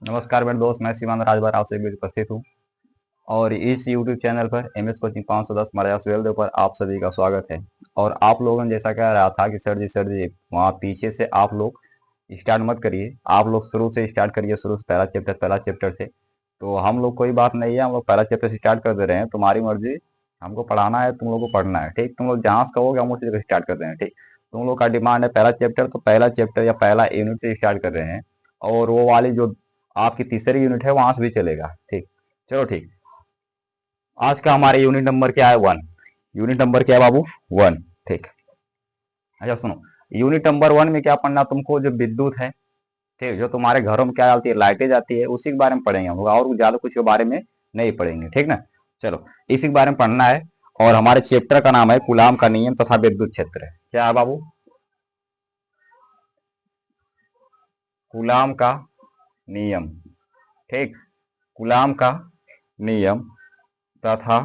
नमस्कार मेरे दोस्त, मैं शिवानंद राजभर आपसे एक उपस्थित हूँ। और इस YouTube चैनल पर एम एस कोचिंग 510 मलया सुहेलदेव पर आप सभी का स्वागत है। और आप लोगों ने जैसा कह रहा था कि सर जी वहाँ पीछे से आप लोग स्टार्ट मत करिए, आप लोग शुरू से स्टार्ट करिए, शुरू से पहला चैप्टर से। तो हम लोग कोई बात नहीं है, हम लोग पहला चैप्टर से स्टार्ट कर दे रहे हैं, तुम्हारी मर्जी। हमको पढ़ाना है, तुम लोग को पढ़ना है, ठीक। तुम लोग जहाँ से कहोगे हम उसी जगह स्टार्ट कर रहे हैं, ठीक। तुम लोग का डिमांड है पहला चैप्टर, तो पहला चैप्टर या पहला यूनिट से स्टार्ट कर रहे हैं। और वो वाली जो आपकी तीसरी यूनिट है वहां से भी चलेगा, ठीक। चलो ठीक। आज का हमारे यूनिट नंबर क्या है? 1। यूनिट नंबर क्या है बाबू? 1, ठीक। अच्छा सुनो, यूनिट नंबर 1 में क्या पढ़ना तुमको? जो विद्युत है, ठीक, जो तुम्हारे घरों में क्या जाती है, लाइटें जाती है, उसी के बारे में पढ़ेंगे हम लोग, और ज्यादा कुछ के बारे में नहीं पढ़ेंगे, ठीक ना। चलो, इसी के बारे में पढ़ना है। और हमारे चैप्टर का नाम है कूलाम का नियम तथा विद्युत क्षेत्र। क्या है बाबू? कूलाम का नियम, ठीक। कूलाम का नियम तथा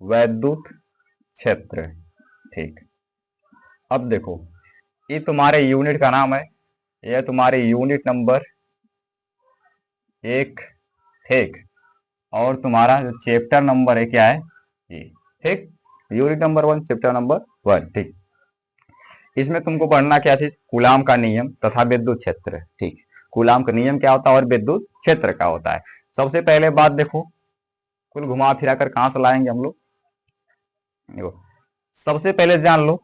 वैद्युत क्षेत्र, ठीक। अब देखो, ये तुम्हारे यूनिट का नाम है, यह तुम्हारे यूनिट नंबर 1, ठीक। और तुम्हारा जो चैप्टर नंबर है क्या है? ये, ठीक। यूनिट नंबर 1, चैप्टर नंबर 1, ठीक। इसमें तुमको पढ़ना क्या चीज? कूलाम का नियम तथा विद्युत क्षेत्र, ठीक। कूलाम का नियम क्या होता है और विद्युत क्षेत्र क्या होता है। सबसे पहले बात देखो, कुल घुमा फिरा कर कहां से लाएंगे हम लोग। देखो, सबसे पहले जान लो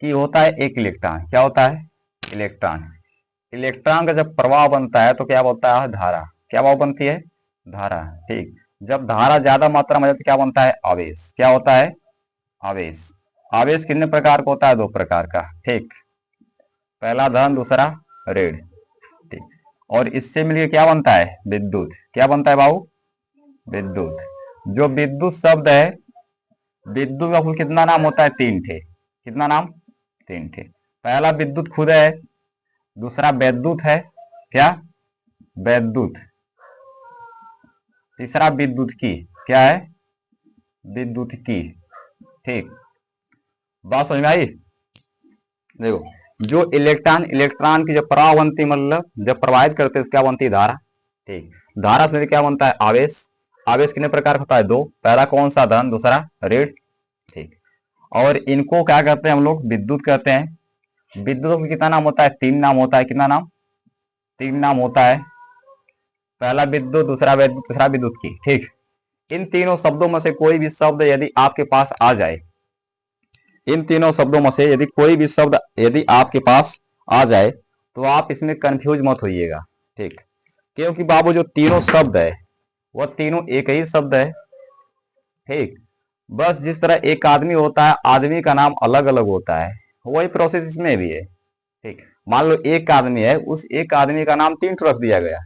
कि होता है एक इलेक्ट्रॉन। क्या होता है? इलेक्ट्रॉन। इलेक्ट्रॉन का जब प्रवाह बनता है तो क्या होता है? धारा। क्या भाव बनती है? धारा, ठीक। जब धारा ज्यादा मात्रा में तो क्या बनता है? आवेश। क्या होता है? आवेश। आवेश कितने प्रकार का होता है? 2 प्रकार का, ठीक। पहला धन, दूसरा ऋण, ठीक। और इससे मिलकर क्या बनता है? विद्युत। क्या बनता है बाबू? विद्युत। जो विद्युत शब्द है, विद्युत का कुल कितना नाम होता है? 3 ठे। कितना नाम? 3 ठे। पहला विद्युत खुद है, दूसरा वैद्युत है, क्या? वैद्युत। तीसरा विद्युत की। क्या है? विद्युत की, ठीक। बात समझ में आई? देखो, जो इलेक्ट्रॉन इलेक्ट्रॉन की जब प्रवाह बनती, मतलब जब प्रवाहित करते क्या बनती है? धारा, ठीक। धारा से क्या बनता है? आवेश। आवेश कितने प्रकार का होता है? 2। पहला कौन सा? धन, दूसरा ऋण, ठीक। और इनको क्या कहते हैं हम लोग? विद्युत कहते हैं। विद्युत का कितना नाम होता है? 3 नाम होता है। कितना नाम? 3 नाम होता है। पहला विद्युत, दूसरा वैद्युत, तीसरा विद्युत की, ठीक। इन तीनों शब्दों में से कोई भी शब्द यदि आपके पास आ जाए, इन तीनों शब्दों में से यदि कोई भी शब्द यदि आपके पास आ जाए तो आप इसमें कंफ्यूज मत होइएगा, ठीक। क्योंकि बाबू जो तीनों शब्द है वह तीनों एक ही शब्द है, ठीक। बस जिस तरह एक आदमी होता है, आदमी का नाम अलग अलग होता है, वही प्रोसेस इसमें भी है, ठीक। मान लो एक आदमी है, उस एक आदमी का नाम 3 रख दिया गया,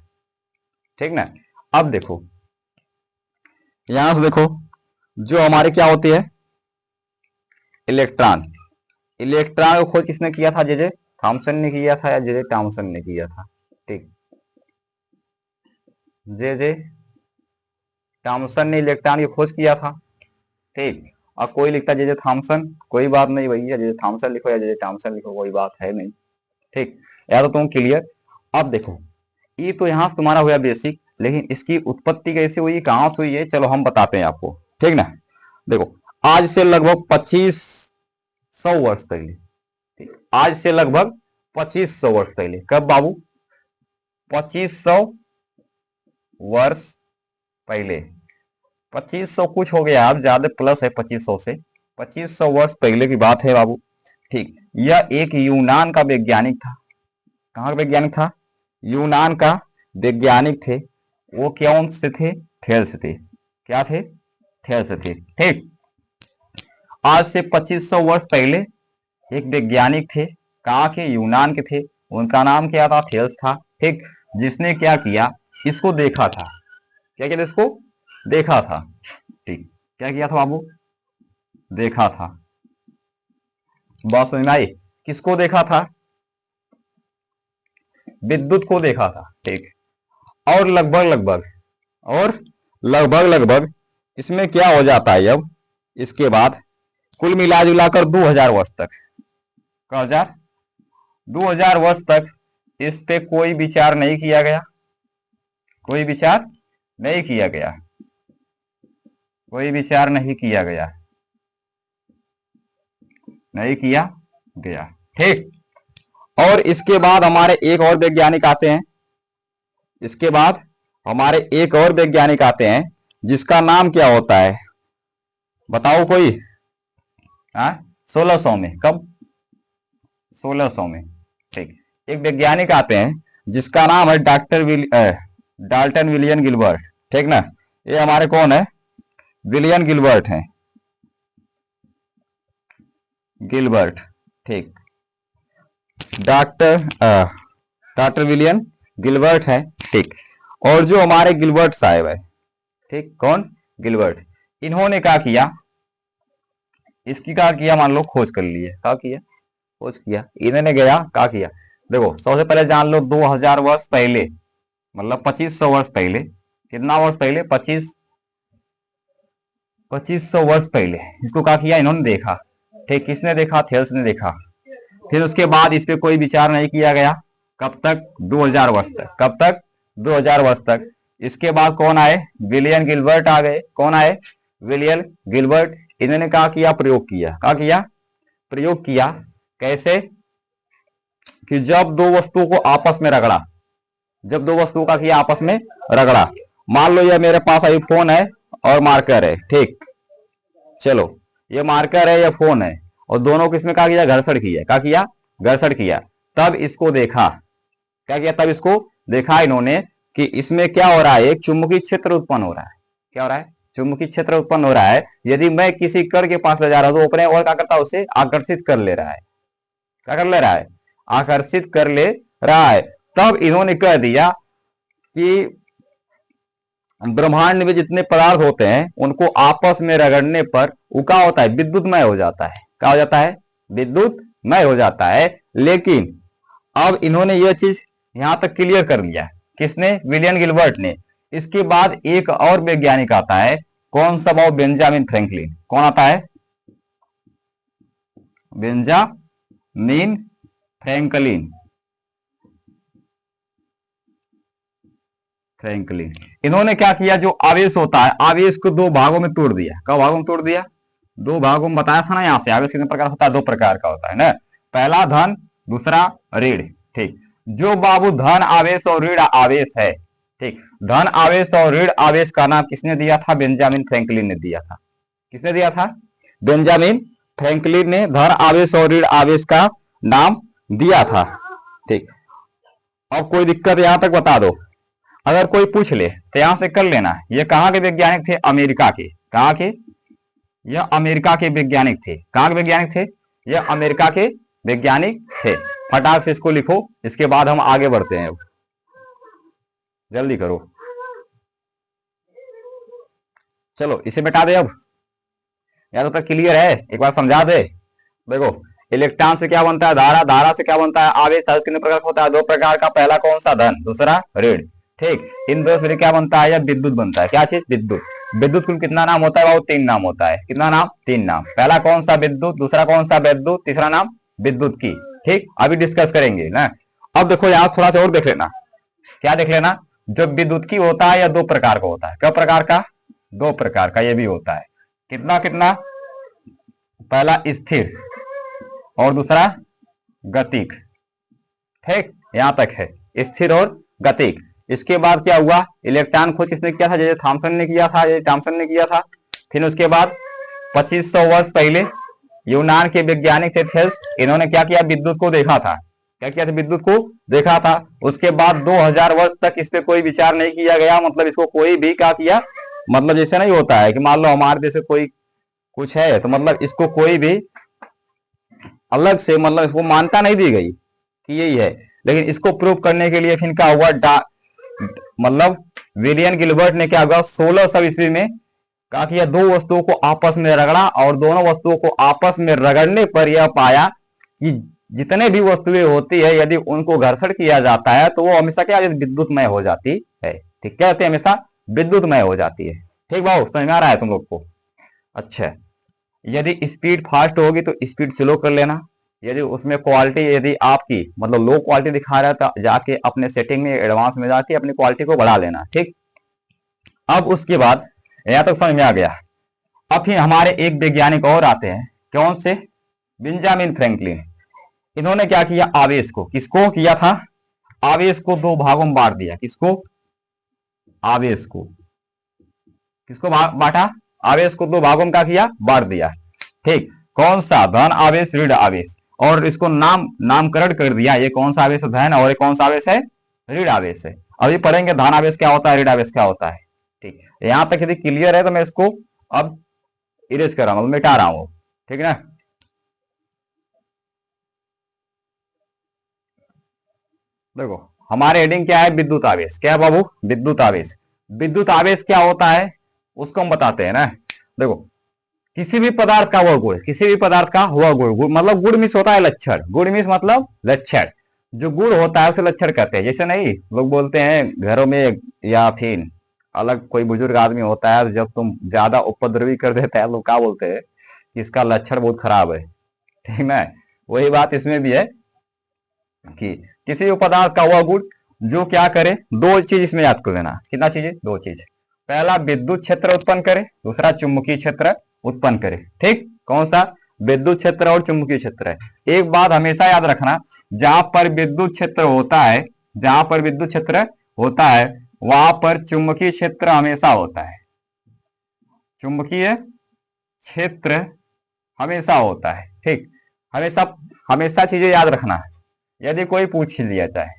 ठीक ना। अब देखो, यहां से देखो, जो हमारी क्या होती है? इलेक्ट्रॉन। इलेक्ट्रॉन को खोज किसने किया था? जे थॉमसन ने किया था या जे टॉमसन ने किया था, ठीक। जे टॉमसन ने इलेक्ट्रॉन की खोज किया था, ठीक। और कोई लिखता जे थॉमसन, कोई बात नहीं भैया, जे थॉमसन लिखो या जे टॉमसन लिखो, कोई बात है नहीं, ठीक। या तो तुम क्लियर। अब देखो, ये तो यहां से तुम्हारा हुआ बेसिक, लेकिन इसकी उत्पत्ति कैसे हुई, कहां से हुई है, चलो हम बताते हैं आपको, ठीक ना। देखो, आज से लगभग 2500 वर्ष पहले, ठीक। आज से लगभग 2500 वर्ष पहले। कब बाबू? 2500 वर्ष पहले। 2500 कुछ हो गया, अब ज्यादा प्लस है 2500 से। 2500 वर्ष पहले की बात है बाबू, ठीक। यह एक यूनान का वैज्ञानिक था। कहाँ का वैज्ञानिक था? यूनान का वैज्ञानिक थे। वो कौन से थे? थेल्स थे। क्या थे? थेल्स थे, ठीक। आज से 2500 वर्ष पहले एक वैज्ञानिक थे। कहाँ के? यूनान के थे। उनका नाम क्या था? थेल्स था, ठीक। जिसने क्या किया? इसको देखा था। क्या किया? इसको देखा था, ठीक। क्या किया था बाबू? देखा था। बात समझ में आई? किसको देखा था? विद्युत को देखा था, ठीक। और लगभग लगभग और लगभग लगभग इसमें क्या हो जाता है अब इसके बाद? कुल मिला जुलाकर 2000 वर्ष तक, 2000 वर्ष तक इस पे कोई विचार नहीं किया गया, कोई विचार नहीं किया गया, कोई विचार नहीं किया गया, नहीं किया गया। ठीक। और इसके बाद हमारे एक और वैज्ञानिक आते हैं, इसके बाद हमारे एक और वैज्ञानिक आते हैं जिसका नाम क्या होता है, बताओ कोई। 1600 में, कब? 1600 में। ठीक। एक वैज्ञानिक आते हैं जिसका नाम है डाल्टन विलियम गिलबर्ट। ठीक ना, ये हमारे कौन है? विलियम गिलबर्ट हैं, गिलबर्ट। ठीक, डॉक्टर विलियम गिलबर्ट है। ठीक। और जो हमारे गिलबर्ट साहब है, ठीक, कौन? गिलबर्ट। इन्होंने क्या किया, इसकी क्या किया, मान लो खोज कर लिए, क्या किया? खोज किया। इन्होंने गया, क्या किया? देखो, सबसे पहले जान लो 2000 वर्ष पहले, मतलब 2500 वर्ष पहले, कितना वर्ष पहले? 2500 वर्ष पहले इसको क्या किया? इन्होंने देखा। ठीक, किसने देखा? थेल्स ने देखा। फिर उसके बाद इस पे कोई विचार नहीं किया गया, कब तक? 2000 वर्ष तक। कब तक? 2000 वर्ष तक। इसके बाद कौन आए? विलियम गिलबर्ट आ गए। कौन आए? William Gilbert. इन्होंने क्या किया? प्रयोग किया। क्या किया? प्रयोग किया। कैसे? कि जब दो वस्तुओं को आपस में रगड़ा, जब दो वस्तुओं का किया आपस में रगड़ा, मान लो ये मेरे पास आई फोन है और मार्कर है। ठीक, चलो, ये मार्कर है, ये फोन है, और दोनों को इसमें क्या किया? घर्षण किया। क्या किया? घर्षण किया। तब इसको देखा, क्या किया? तब इसको देखा इन्होंने कि इसमें क्या हो रहा है? एक चुंबकीय क्षेत्र उत्पन्न हो रहा है। क्या हो रहा है? चुंबकीय क्षेत्र उत्पन्न हो रहा है। यदि मैं किसी कण के पास ले जा रहा हूं तो अपने और क्या करता है? उसे आकर्षित कर ले रहा है। क्या कर ले रहा है? आकर्षित कर ले रहा है। तब इन्होंने कह दिया कि ब्रह्मांड में जितने पदार्थ होते हैं उनको आपस में रगड़ने पर वो क्या होता है? विद्युतमय हो जाता है। क्या हो जाता है? विद्युतमय हो जाता है। लेकिन अब इन्होंने यह चीज यहां तक क्लियर कर लिया। किसने? विलियम गिलबर्ट ने। इसके बाद एक और वैज्ञानिक आता है, कौन सा? वो बेंजामिन फ्रैंकलिन। कौन आता है? Benjamin Franklin. फ्रैंकलिन। इन्होंने क्या किया? जो आवेश होता है, आवेश को दो भागों में तोड़ दिया। कई भागों में तोड़ दिया? दो भागों में बताया था ना, यहां से आवेश कितने प्रकार होता है? दो प्रकार का होता है ना, पहला धन, दूसरा ऋण। ठीक, जो बाबू धन आवेश और ऋण आवेश है, ठीक, धन आवेश और ऋण आवेश का नाम किसने दिया था? बेंजामिन फ्रैंकलिन ने दिया था। किसने दिया था? बेंजामिन फ्रैंकलिन ने धन आवेश और ऋण आवेश का नाम दिया था। ठीक, अब कोई दिक्कत यहां तक बता दो, अगर कोई पूछ ले तो यहां से कर लेना। ये कहां के वैज्ञानिक थे? अमेरिका के। कहां के? यह अमेरिका के वैज्ञानिक थे। कहां के वैज्ञानिक थे? यह अमेरिका के वैज्ञानिक थे। फटाक से इसको लिखो, इसके बाद हम आगे बढ़ते हैं। जल्दी करो, चलो इसे मिटा दे। अब यार तक क्लियर है? एक बार समझा दे। देखो, इलेक्ट्रॉन से क्या बनता है? धारा। धारा से क्या बनता है? आवेश। आवेश कितने प्रकार का होता है? दो प्रकार का। पहला कौन सा? धन, दूसरा ऋण। ठीक, इन दो से क्या बनता है? या विद्युत बनता है। क्या चीज? विद्युत। विद्युत कुल कितना नाम होता है? वो तीन नाम होता है। कितना नाम? तीन नाम। पहला कौन सा? विद्युत। दूसरा कौन सा? विद्युत। तीसरा नाम विद्युत की। ठीक, अभी डिस्कस करेंगे ना। अब देखो यहां थोड़ा सा और देख लेना। क्या देख लेना? जो विद्युत की होता है या दो प्रकार का होता है। क्या प्रकार का? दो प्रकार का ये भी होता है। कितना कितना? पहला स्थिर और दूसरा गतिक। ठीक, यहां तक है, स्थिर और गतिक। इसके बाद क्या हुआ? इलेक्ट्रॉन खोज किसने किया था? जे थॉमसन ने किया था। जे थॉमसन ने किया था। फिर उसके बाद 2500 वर्ष पहले यूनान के वैज्ञानिक थे थेल्स, इन्होंने क्या किया? विद्युत को देखा था। क्या किया था? विद्युत को देखा था। उसके बाद 2000 वर्ष तक इस पे कोई विचार नहीं किया गया। मतलब इसको कोई भी क्या किया? मतलब जैसे नहीं होता है कि मान लो हमारे जैसे कोई कुछ है तो मतलब इसको कोई भी अलग से मतलब इसको मान्यता नहीं दी गई कि यही है। लेकिन इसको प्रूव करने के लिए फिर क्या हुआ? मतलब विलियम गिलबर्ट ने क्या हुआ? 1600 ईस्वी में क्या किया? दो वस्तुओं को आपस में रगड़ा और दोनों वस्तुओं को आपस में रगड़ने पर यह पाया कि जितने भी वस्तुएं होती है यदि उनको घर्षण किया जाता है तो वो हमेशा क्या? विद्युतमय हो जाती है। ठीक, क्या होती है? हमेशा विद्युतमय हो जाती है। ठीक भाव, समझ में आ रहा है तुम लोग को? अच्छा, यदि स्पीड फास्ट होगी तो स्पीड स्लो कर लेना। यदि उसमें क्वालिटी यदि आपकी मतलब लो क्वालिटी दिखा रहा है तो जाके अपने सेटिंग में एडवांस में जाके अपनी क्वालिटी को बढ़ा लेना। ठीक, अब उसके बाद यहाँ तक समझ में आ गया। अब फिर हमारे एक वैज्ञानिक और आते हैं, कौन से, बेंजामिन फ्रैंकलिन। इन्होंने क्या किया, आवेश को, किसको किया था, आवेश को दो भागों में बांट दिया। किसको, आवेश को, किसको बांटा, आवेश को दो भागों में क्या किया, बांट दिया। ठीक, कौन सा, धन आवेश, ऋण आवेश, और इसको नामकरण कर दिया, ये कौन सा आवेश है, धन, और ये कौन सा आवेश है, ऋण आवेश है। अभी पढ़ेंगे धन आवेश क्या होता है, ऋण आवेश क्या होता है। ठीक, यहां तक यदि क्लियर है तो मैं इसको अब इरेज कर रहा हूं, मिटा रहा हूं। ठीक है ना, देखो हमारे हेडिंग क्या है, विद्युत आवेश। क्या है बाबू, विद्युत आवेश। विद्युत आवेश क्या होता है उसको हम बताते हैं ना। देखो किसी भी पदार्थ का वह गुण, किसी भी पदार्थ का वह गुण, मतलब गुण मिस होता है लक्षण, गुण मिस मतलब लक्षण, जो गुण होता है उसे लक्षण कहते हैं। जैसे नहीं लोग बोलते हैं घरों में, या फिर अलग कोई बुजुर्ग आदमी होता है, जब तुम ज्यादा उपद्रवी कर देता है लोग क्या बोलते हैं कि इसका लक्षण बहुत खराब है। ठीक ना, वही बात इसमें भी है कि किसी भी पदार्थ का वह गुण जो क्या करे, दो चीज इसमें याद कर लेना। कितना चीजें, दो चीज, पहला विद्युत क्षेत्र उत्पन्न करे, दूसरा चुंबकीय क्षेत्र उत्पन्न करे। ठीक, कौन सा, विद्युत क्षेत्र और चुंबकीय क्षेत्र है। एक बात हमेशा याद रखना, जहां पर विद्युत क्षेत्र होता है, जहां पर विद्युत क्षेत्र होता है वहां पर चुंबकीय क्षेत्र हमेशा होता है, चुंबकीय क्षेत्र हमेशा होता है। ठीक, हमेशा हमेशा चीजें याद रखना है। यदि कोई पूछ लिया जाए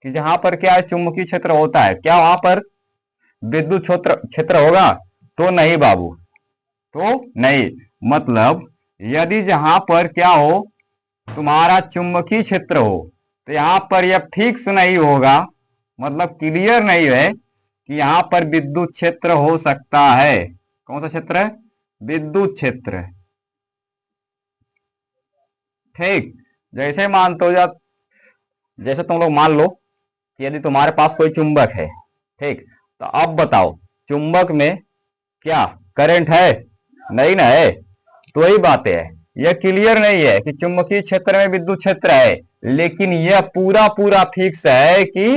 कि जहां पर क्या है, चुंबकीय क्षेत्र होता है, क्या वहां पर विद्युत क्षेत्र क्षेत्र होगा, तो नहीं बाबू, तो नहीं। मतलब यदि जहां पर क्या हो, तुम्हारा चुंबकीय क्षेत्र हो, तो यहां पर यह फिक्स नहीं होगा, मतलब क्लियर नहीं है कि यहां पर विद्युत क्षेत्र हो सकता है। कौन सा क्षेत्र है, विद्युत क्षेत्र। ठीक, जैसे मानते हो, जैसे तुम लोग मान लो कि यदि तुम्हारे पास कोई चुंबक है, ठीक, तो अब बताओ चुंबक में क्या करंट है, नहीं ना है। तो वही बात है, यह क्लियर नहीं है कि चुंबकीय क्षेत्र में विद्युत क्षेत्र है, लेकिन यह पूरा पूरा फिक्स है कि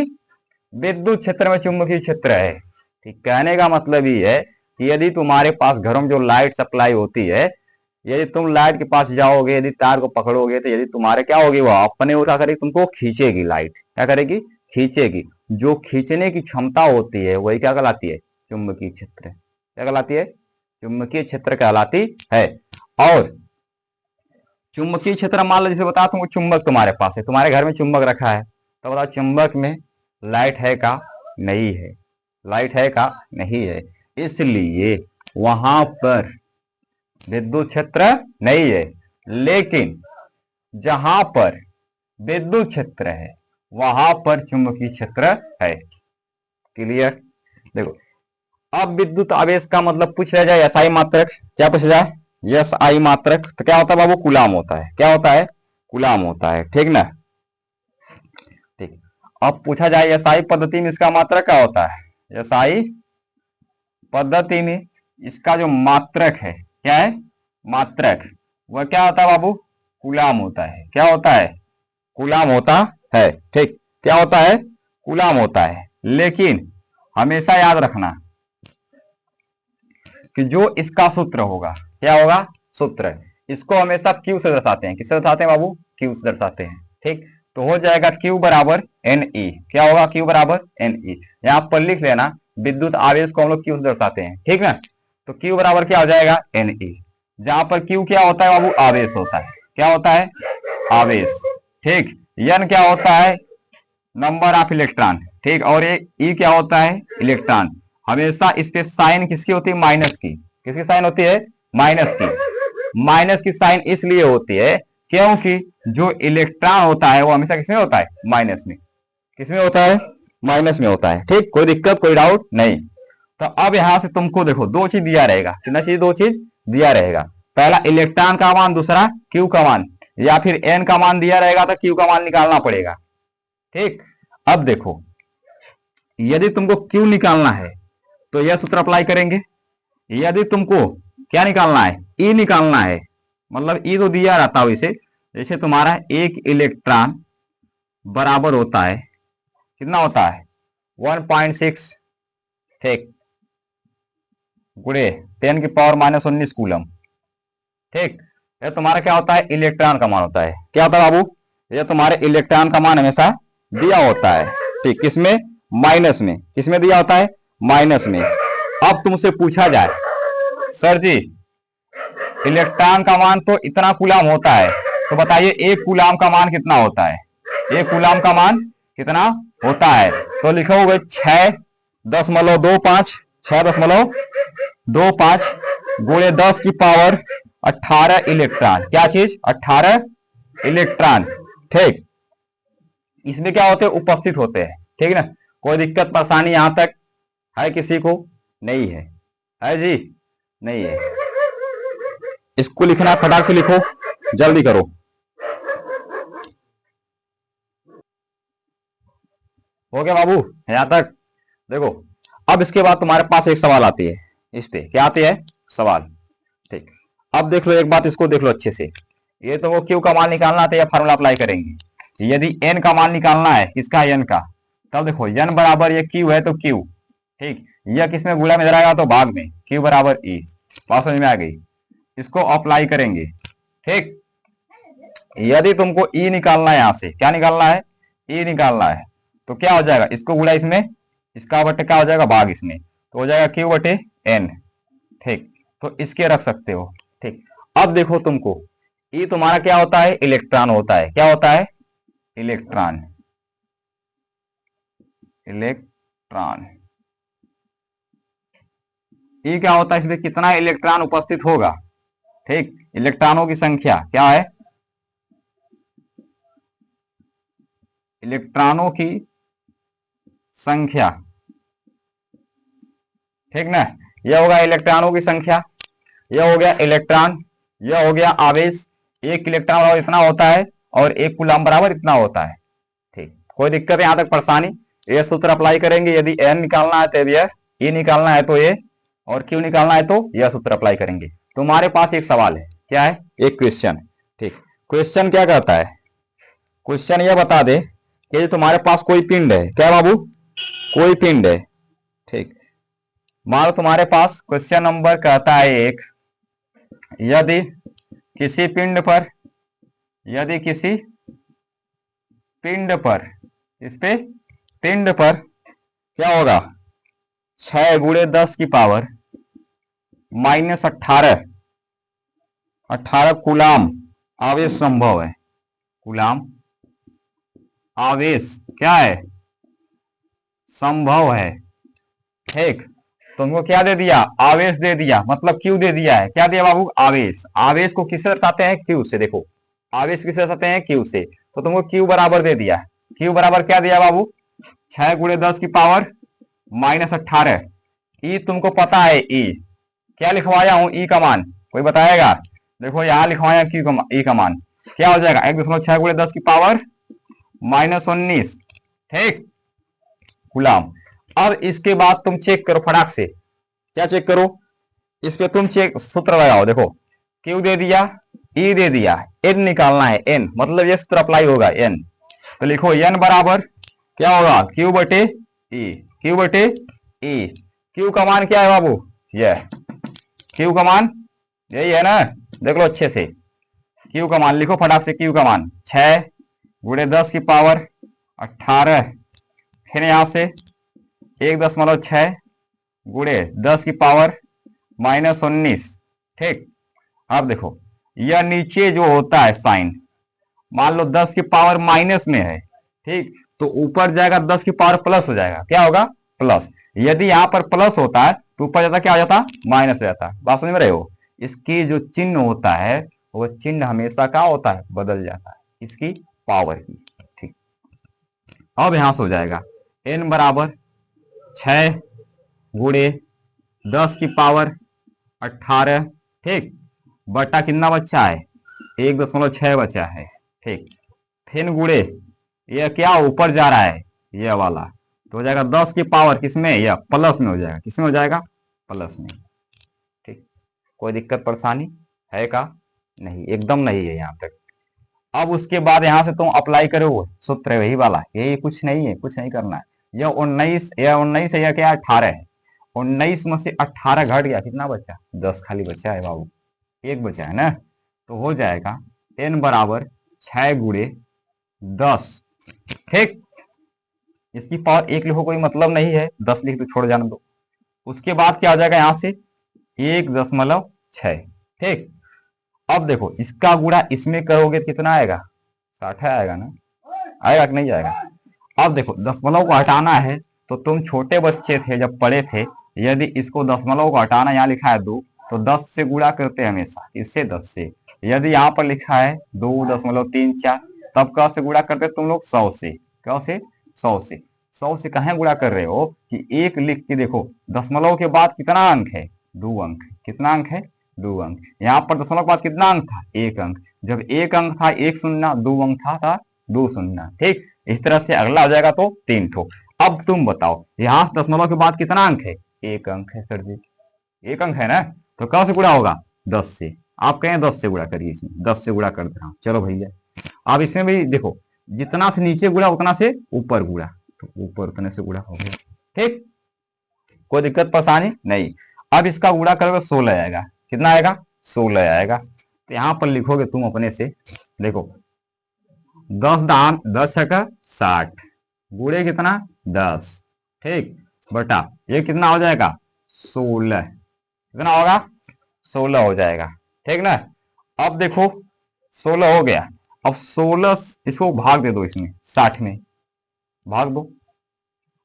विद्युत क्षेत्र में चुंबकीय क्षेत्र है। ठीक, कहने का मतलब ये है कि यदि तुम्हारे पास घरों में जो लाइट सप्लाई होती है, यदि तुम लाइट के पास जाओगे, यदि तार को पकड़ोगे, तो यदि तुम्हारे क्या होगी, वो अपने उठा करेगी, तुमको खींचेगी, लाइट क्या करेगी, खींचेगी। जो खींचने की क्षमता होती है वही क्या कहलाती है, चुंबकीय क्षेत्र। क्या कहलाती है, चुंबकीय क्षेत्र कहलाती है। और चुंबकीय क्षेत्र मान लो, जैसे बता तुमको चुंबक तुम्हारे पास है, तुम्हारे घर में चुंबक रखा है, तो बताओ चुंबक में लाइट है का, नहीं है, लाइट है का, नहीं है, इसलिए वहां पर विद्युत क्षेत्र नहीं है। लेकिन जहां पर विद्युत क्षेत्र है वहां पर चुंबकीय क्षेत्र है। क्लियर, देखो अब विद्युत आवेश का मतलब पूछ रहा जाए एसआई मात्रक, क्या पूछा जाए, एसआई मात्रक, तो क्या होता है बाबू, कूलाम होता है। क्या होता है, कूलाम होता है। ठीक ना, ठीक, अब पूछा जाए एसआई पद्धति में इसका मात्रक क्या होता है, एसआई पद्धति में इसका जो मात्रक है, क्या है, मात्रक, वह क्या होता है बाबू, कूलाम होता है। क्या होता है, कूलाम होता है। ठीक, क्या होता है, कूलाम होता है। लेकिन हमेशा याद रखना कि जो इसका सूत्र होगा, क्या होगा, सूत्र, इसको हमेशा क्यू से दर्शाते हैं। किससे दर्शाते हैं बाबू, क्यू से दर्शाते हैं। ठीक, तो हो जाएगा क्यू बराबर एन ई। क्या होगा, क्यू बराबर एन ई। यहां पर लिख लेना, विद्युत आवेश को हम लोग क्यू से दर्शाते हैं। ठीक ना, तो क्यू बराबर क्या हो जाएगा, एन ई। जहां पर क्यू क्या होता है बाबू, आवेश होता है। क्या होता है, आवेश। ठीक, एन क्या होता है, नंबर ऑफ इलेक्ट्रॉन। ठीक, और ये ई क्या होता है, इलेक्ट्रॉन। हमेशा इस पे साइन किसकी होती है, माइनस की। किसकी साइन होती है, माइनस की। माइनस की साइन इसलिए होती है क्योंकि जो इलेक्ट्रॉन होता है वो हमेशा किसमें होता है, माइनस में। किसमें होता है, माइनस में होता है। ठीक, कोई दिक्कत, कोई डाउट नहीं। तो अब यहां से तुमको देखो दो चीज दिया रहेगा, कितना चीज, दो चीज दिया रहेगा। पहला इलेक्ट्रॉन का मान, दूसरा क्यू का मान, या फिर एन का मान दिया रहेगा तो क्यू का मान निकालना पड़ेगा। ठीक, अब देखो यदि तुमको क्यू निकालना है तो यह सूत्र अप्लाई करेंगे। यदि तुमको क्या निकालना है, ई निकालना है, मतलब ई तो दिया रहता है इसे, जैसे तुम्हारा एक इलेक्ट्रॉन बराबर होता है, कितना होता है 1.6, ठीक, गुणे 10⁻⁻19 कूलम, ठीक। ये तुम्हारा क्या होता है, इलेक्ट्रॉन का मान होता है। क्या होता है बाबू, ये तुम्हारे इलेक्ट्रॉन का मान हमेशा दिया होता है, ठीक, किसमें, माइनस में। किसमें दिया होता है, माइनस में। अब तुमसे पूछा जाए सर जी इलेक्ट्रॉन का मान तो इतना कूलम होता है, तो बताइए एक कूलम का मान कितना होता है, एक कूलम का मान कितना होता है। तो लिखोगे 6.25, 6.25 गुणे 10⁻18 इलेक्ट्रॉन। क्या चीज, 18 इलेक्ट्रॉन, ठीक। इसमें क्या होते हैं, उपस्थित होते हैं, ठीक ना। कोई दिक्कत परेशानी यहां तक है किसी को, नहीं है जी, नहीं है। इसको लिखना फटाक से लिखो, जल्दी करो। हो गया बाबू यहां तक, देखो। अब इसके बाद तुम्हारे पास एक सवाल आती है, इस पे क्या आती है, सवाल, ठीक। अब देख लो एक बात, इसको देख लो अच्छे से। ये तो वो क्यू का मान निकालना आता है, या फार्मूला अप्लाई करेंगे। यदि एन का मान निकालना है, किसका, एन का, तब देखो एन बराबर ये क्यू है तो क्यू, ठीक, यह किसमें गुणा में जाएगा तो भाग में, क्यू बराबर ई। बात समझ में आ गई, इसको अप्लाई करेंगे, ठीक। यदि तुमको ई निकालना है, यहां से क्या निकालना है, ई निकालना है, तो क्या हो जाएगा, इसको गुणा इसमें, इसका बटे क्या हो जाएगा, भाग इसमें, तो हो जाएगा क्यू बटे एन, ठीक। तो इसके रख सकते हो, ठीक। अब देखो तुमको ई तुम्हारा क्या होता है, इलेक्ट्रॉन होता है। क्या होता है, इलेक्ट्रॉन, इलेक्ट्रॉन। ई क्या होता है, इसमें कितना इलेक्ट्रॉन उपस्थित होगा, ठीक, इलेक्ट्रॉनों की संख्या क्या है, इलेक्ट्रॉनों की संख्या, ठीक ना। यह होगा इलेक्ट्रॉनों की संख्या, यह हो गया इलेक्ट्रॉन, यह हो गया आवेश। एक इलेक्ट्रॉन बराबर इतना होता है और एक कूलम बराबर इतना होता है, ठीक। कोई दिक्कत है यहां तक परेशानी, ये सूत्र अप्लाई करेंगे। यदि एन निकालना है तो यह, ई निकालना है तो ये, और क्यू निकालना है तो यह सूत्र अप्लाई करेंगे। तुम्हारे पास एक सवाल है, क्या है, एक क्वेश्चन, ठीक। क्वेश्चन क्या कहता है, क्वेश्चन यह बता दे कि तुम्हारे पास कोई पिंड है, क्या बाबू, कोई पिंड है, ठीक। मान लो तुम्हारे पास क्वेश्चन नंबर कहता है एक, यदि किसी पिंड पर, यदि किसी पिंड पर, इस पे पिंड पर क्या होगा, 6 × 10⁻⁻18 कूलाम आवेश संभव है, कूलाम आवेश क्या है, संभव है, ठीक। तुमको क्या दे दिया, आवेश दे दिया, मतलब क्यू दे दिया है। क्या दिया बाबू, आवेश। आवेश को किससे दर्शाते हैं, क्यू से। देखो आवेश किससे दर्शाते हैं, क्यू से। तो तुमको क्यू बराबर दे दिया, क्यू बराबर क्या दिया बाबू, 6 × 10⁻⁻18। ई तुमको पता है, ई क्या लिखवाया हूं, ई का मान कोई बताएगा, देखो यहां लिखवाया क्यू का, ई का मान क्या हो जाएगा, 1.6 × 10⁻⁻19, ठीक, गुलाम। अब इसके बाद तुम चेक करो फटाक से, क्या चेक करो, इस पे तुम चेक सूत्र लगाओ। देखो क्यू दे दिया, ई दे दिया, एन निकालना है, एन मतलब ये सूत्र अप्लाई होगा, एन। तो लिखो एन बराबर क्या होगा, क्यू बटे ई, क्यू बटे ई। क्यू का मान क्या है बाबू, ये क्यू का मान यही है ना, देख लो अच्छे से। क्यू का मान लिखो फटाक से, क्यू का मान 6 × 10⁻18, फिर यहां से 1.6 गुणे 10⁻⁻19, ठीक। अब देखो यह नीचे जो होता है साइन, मान लो 10 की पावर माइनस में है, ठीक, तो ऊपर जाएगा 10 की पावर प्लस हो जाएगा, क्या होगा, प्लस। यदि यहां पर प्लस होता है तो ऊपर जाता क्या हो जाता, माइनस हो जाता। बात समझ में रहे हो, इसकी जो चिन्ह होता है वो चिन्ह हमेशा क्या होता है, बदल जाता है, इसकी पावर की, ठीक। अब यहां से हो जाएगा n बराबर 6 गुणे 10⁻18, ठीक, बटा कितना बच्चा है, 1.6 बचा है, ठीक। फिर गुणे यह क्या ऊपर जा रहा है, यह वाला, तो हो जाएगा 10 की पावर किसमें, यह प्लस में हो जाएगा, किसमें हो जाएगा, प्लस में, ठीक। कोई दिक्कत परेशानी है का, नहीं, एकदम नहीं है यहां तक। अब उसके बाद यहां से तुम अप्लाई करो सूत्र वही वाला, ये कुछ नहीं है, कुछ नहीं करना है। यह 19 है, या क्या 18 है। 19 में से 18 घट गया, कितना बचा? 10 खाली बचा है बाबू, एक बचा है ना। तो हो जाएगा n बराबर 6 गुणे 10। ठीक, इसकी पावर 1 लिखो, कोई मतलब नहीं है, 10 लिख तो छोड़ जाने दो। उसके बाद क्या हो जाएगा यहां से 1.6। ठीक, अब देखो इसका गुणा इसमें करोगे तो कितना आएगा? 60 आएगा ना, आएगा कि नहीं आएगा? अब देखो दशमलव को हटाना है, तो तुम छोटे बच्चे थे जब पढ़े थे, यदि इसको दशमलव को हटाना, यहाँ लिखा है 2, तो 10 से गुणा करते हैं हमेशा, इससे 10 से। यदि यहाँ पर लिखा है 2.34, तब कहाँ से गुणा करते तुम लोग? 100 से। क्या से? 100 से। 100 से कहाँ गुणा कर रहे हो कि एक लिख के देखो, दशमलव के बाद कितना अंक है? 2 अंक। कितना अंक है? 2 अंक। यहाँ पर दशमलव के बाद कितना अंक था? 1 अंक। जब 1 अंक था 1 शून्य, 2 अंक था 2 शून्य। ठीक, इस तरह से अगला हो जाएगा तो 3 ठो। अब तुम बताओ यहाँ दशमलव के बाद कितना अंक है? 1 अंक है सर जी, 1 अंक है ना, तो कहाँ से गुणा होगा? 10 से। आप कहें 10 से गुणा करिए, इसमें 10 से गुणा कर दे रहा हूं। चलो भैया, अब इसमें भी देखो, जितना से नीचे गुणा उतना से ऊपर गुणा, तो ऊपर उतने से गुणा हो गया। ठीक, कोई दिक्कत परेशानी नहीं। अब इसका गुणा करोगे 16 आएगा। कितना आएगा? 16 आएगा। तो यहां पर लिखोगे तुम अपने से, देखो 10 दाम 10 है का 60, गुणे कितना? 10। ठीक, बटा ये कितना हो जाएगा? 16। कितना होगा? 16 हो जाएगा। ठीक ना। अब देखो 16 हो गया, अब 16 इसको भाग दे दो, इसमें 60 में भाग दो,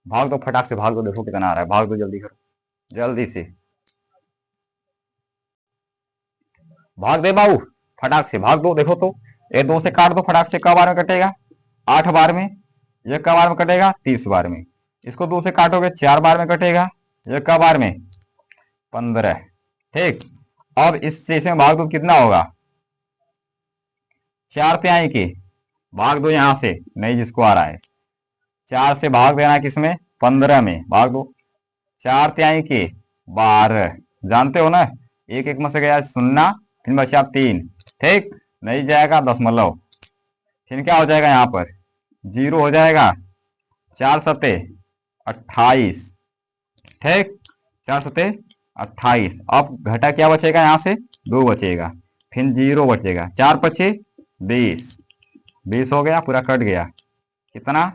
भाग दो फटाक से, भाग दो, देखो कितना आ रहा है, भाग दो, जल्दी करो, जल्दी से भाग दे बाबू, फटाक से भाग दो। देखो तो ये 2 से काट दो फटाक से, कब बार में कटेगा? 8 बार में। ये कब बार में कटेगा? 30 बार में। इसको 2 से काटोगे 4 बार में कटेगा। ये कब बार में? 15। ठीक, अब इससे इसमें भाग दो, कितना होगा? 4 तिहाई के भाग दो यहां से, नहीं जिसको आ रहा है 4 से भाग देना किसमें? 15 में भाग दो। 4 तिहाई के 12, जानते हो ना, एक एक में से गया 0, फिर बचा 3। ठीक, नहीं जाएगा दशमलव, फिर क्या हो जाएगा? यहाँ पर 0 हो जाएगा। 4 सते 28। ठीक, 4 सते 28। अब घटा क्या बचेगा? यहाँ से 2 बचेगा, फिर 0 बचेगा, 4 पचे 20, 20 हो गया, पूरा कट गया। कितना?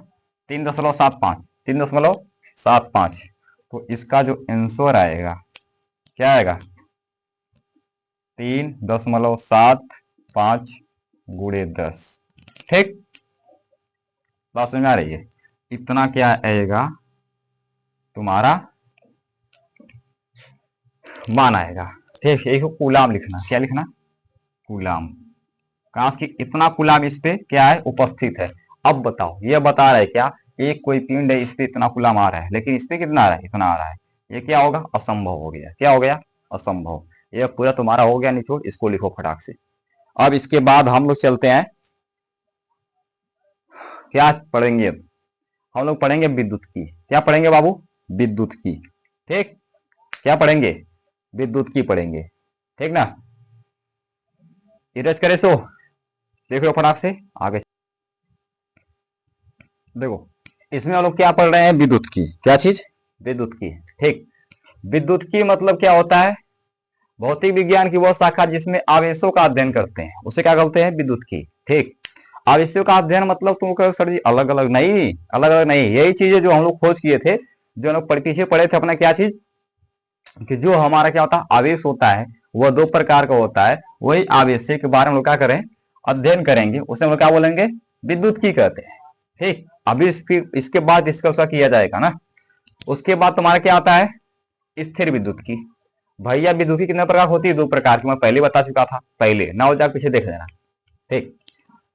3.75, 3.75। तो इसका जो आंसर आएगा क्या आएगा? 3.75 गुणे 10। ठीक, बात समझ में आ रही है? इतना क्या आएगा तुम्हारा मान आएगा। ठीक, यही को कूलाम लिखना। क्या लिखना? कूलाम। कहा कि इतना कूलाम इस पे क्या है? उपस्थित है। अब बताओ, ये बता रहा है क्या? एक कोई पिंड है, इस पे इतना कूलाम आ रहा है, लेकिन इस पे कितना आ रहा है? इतना आ रहा है। ये क्या होगा? असंभव हो गया। क्या हो गया? असंभव। ये पूरा तुम्हारा हो गया निचोड़, इसको लिखो फटाक से। अब इसके बाद हम लोग चलते हैं, क्या पढ़ेंगे? हम लोग पढ़ेंगे विद्युत की। क्या पढ़ेंगे बाबू? विद्युत की। ठीक, क्या पढ़ेंगे? विद्युत की पढ़ेंगे। ठीक ना, इरेज करे सो देखो फटाक से आगे। देखो इसमें हम लोग क्या पढ़ रहे हैं? विद्युत की। क्या चीज? विद्युत की। ठीक, विद्युत की मतलब क्या होता है? भौतिक विज्ञान की वह शाखा जिसमें आवेशों का अध्ययन करते हैं, उसे क्या कहते हैं? विद्युत की। ठीक, आवेशों का अध्ययन मतलब तुम कहो सर जी अलग अलग नहीं, अलग अलग नहीं, यही चीजें जो हम लोग खोज किए थे, जो हम लोग पीछे पढ़े थे अपना, क्या चीज कि जो हमारा क्या होता है? आवेश होता है, वह 2 प्रकार का होता है। वही आवेश के बारे में हम लोग क्या करें? अध्ययन करेंगे, उसे हम लोग क्या बोलेंगे? विद्युत की कहते हैं। ठीक, अभी इसके बाद इसका किया जाएगा ना। उसके बाद तुम्हारा क्या आता है? स्थिर विद्युत की। भैया विद्युत की कितने प्रकार होती है? 2 प्रकार की, मैं पहले बता चुका था, पहले ना हो जाए पीछे देख लेना। ठीक,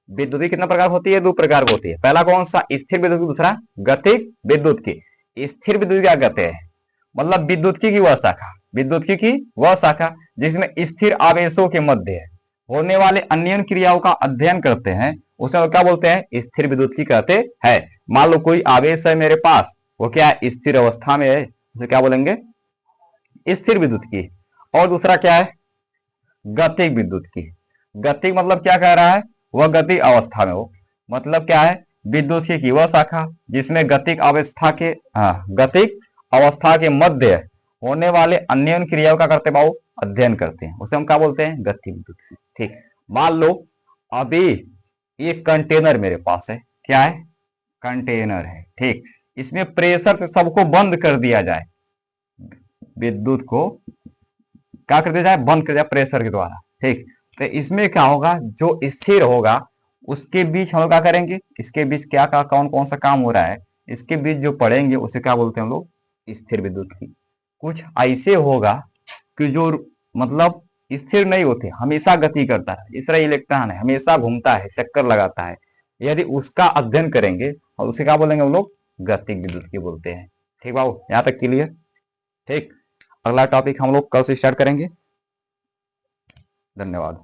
विद्युत की कितने प्रकार होती है? 2 प्रकार की होती है। पहला कौन सा? स्थिर विद्युत की। दूसरा गतिक विद्युत की। स्थिर विद्युत क्या कहते हैं? मतलब विद्युत की वह शाखा, विद्युत की वह शाखा जिसमें स्थिर आवेशों के मध्य होने वाले अन्य क्रियाओं का अध्ययन करते हैं, उसे क्या बोलते हैं? स्थिर विद्युत की कहते हैं। मान लो कोई आवेश है मेरे पास, वो क्या है? स्थिर अवस्था में है, उसे क्या बोलेंगे? स्थिर विद्युत की। और दूसरा क्या है? गतिक विद्युत की। गतिक मतलब क्या कह रहा है? वह गतिक अवस्था में हो। मतलब क्या है, विद्युत की वह शाखा जिसमें गतिक अवस्था के मध्य होने वाले अन्य क्रियाओं का करते बाबू अध्ययन करते हैं, उसे हम क्या बोलते हैं, गति विद्युत। ठीक, मान लो अभी एक कंटेनर मेरे पास है, क्या है, कंटेनर है। ठीक, इसमें प्रेशर से सबको बंद कर दिया जाए, विद्युत को क्या कर दिया जाए, बंद कर दिया प्रेशर के द्वारा। ठीक, तो इसमें क्या होगा, जो स्थिर होगा उसके बीच हम लोग क्या करेंगे, इसके बीच क्या क्या कौन कौन सा काम हो रहा है, इसके बीच जो पढ़ेंगे उसे क्या बोलते हैं हम लोग, स्थिर विद्युत की। कुछ ऐसे होगा कि जो मतलब स्थिर नहीं होते, हमेशा गति करता है, इस तरह इलेक्ट्रॉन है, हमेशा घूमता है, चक्कर लगाता है, यदि उसका अध्ययन करेंगे और उसे क्या बोलेंगे हम लोग, गतिक विद्युत की बोलते हैं। ठीक बाबू, यहाँ तक क्लियर। ठीक, अगला टॉपिक हम लोग कल से स्टार्ट करेंगे। धन्यवाद।